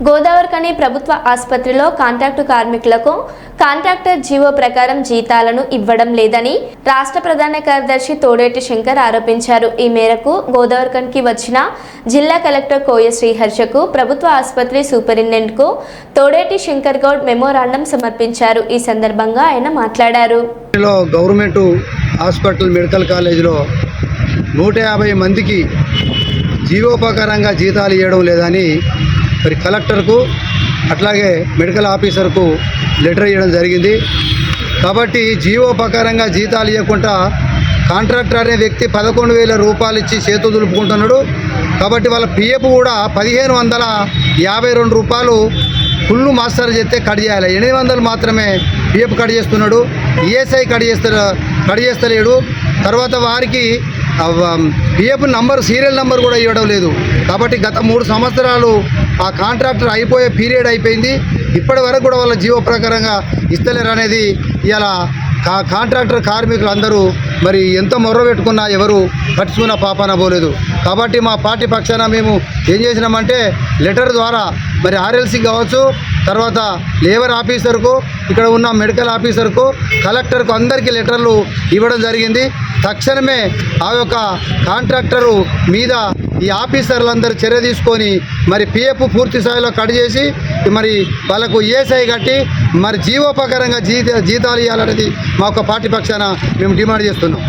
గోదావరిఖని ప్రభుత్వ ఆసుపత్రిలో కాంట్రాక్టు కార్మికులకు కాంట్రాక్టర్ జీవో ప్రకారం జీతాలను ఇవ్వడం లేదని రాష్ట్ర ప్రధాన కార్యదర్శి తోడేటి శంకర్ ఆరోపించారు. ఈ మేరకు గోదావరిఖనికి వచ్చిన జిల్లా కలెక్టర్ కోయ శ్రీహర్షకు ప్రభుత్వ ఆసుపత్రి సూపరింటెండెంట్కు తోడేటి శంకర్ గౌడ్ మెమోరాండం సమర్పించారు. ఈ సందర్భంగా ఆయన మాట్లాడారు. గవర్నమెంట్ హాస్పిటల్ మెడికల్ కాలేజీలో 150 మందికి జీవోపకారంగా జీతాలు ఇవ్వడం లేదని మరి కలెక్టర్కు అట్లాగే మెడికల్ ఆఫీసర్కు లెటర్ ఇవ్వడం జరిగింది. కాబట్టి జీవోపకారంగా జీతాలు ఇవ్వకుండా కాంట్రాక్టర్ అనే వ్యక్తి 11,000 రూపాయలు ఇచ్చి చేతులు దులుపుకుంటున్నాడు. కాబట్టి వాళ్ళ పిఎఫ్ కూడా 1,552 రూపాయలు ఫుల్ మాస్టర్ చేస్తే కట్ చేయాలి. 800 మాత్రమే పిఎఫ్ కట్ చేస్తున్నాడు. ఈఎస్ఐ కట్ చేస్తలేడు. తర్వాత వారికి పిఎఫ్ నంబర్ సీరియల్ నెంబర్ కూడా ఇవ్వడం లేదు. కాబట్టి గత 3 సంవత్సరాలు ఆ కాంట్రాక్టర్ అయిపోయే పీరియడ్ అయిపోయింది. ఇప్పటి వరకు కూడా వాళ్ళ జీవో ప్రకారంగా ఇస్తలేరు అనేది ఇలా కాంట్రాక్టర్ కార్మికులు అందరూ మరి ఎంత మొర్ర పెట్టుకున్నా ఎవరు పట్టించుకున్న పాపాన పోలేదు. కాబట్టి మా పార్టీ పక్షాన మేము ఏం చేసినామంటే లెటర్ ద్వారా మరి ఆర్ఎల్సీ కావచ్చు, తర్వాత లేబర్ ఆఫీసర్కు, ఇక్కడ ఉన్న మెడికల్ ఆఫీసర్కు, కలెక్టర్కు అందరికీ లెటర్లు ఇవ్వడం జరిగింది. తక్షణమే ఆ యొక్క కాంట్రాక్టరు మీద ఈ ఆఫీసర్లందరూ చర్య తీసుకొని మరి పిఎఫ్ పూర్తి స్థాయిలో కట్ చేసి మరి వాళ్ళకు ఈఎస్ఐ కట్టి మరి జీవోపకారంగా జీతాలు ఇవ్వాలనేది మా యొక్క పార్టీ పక్షాన మేము డిమాండ్ చేస్తున్నాం.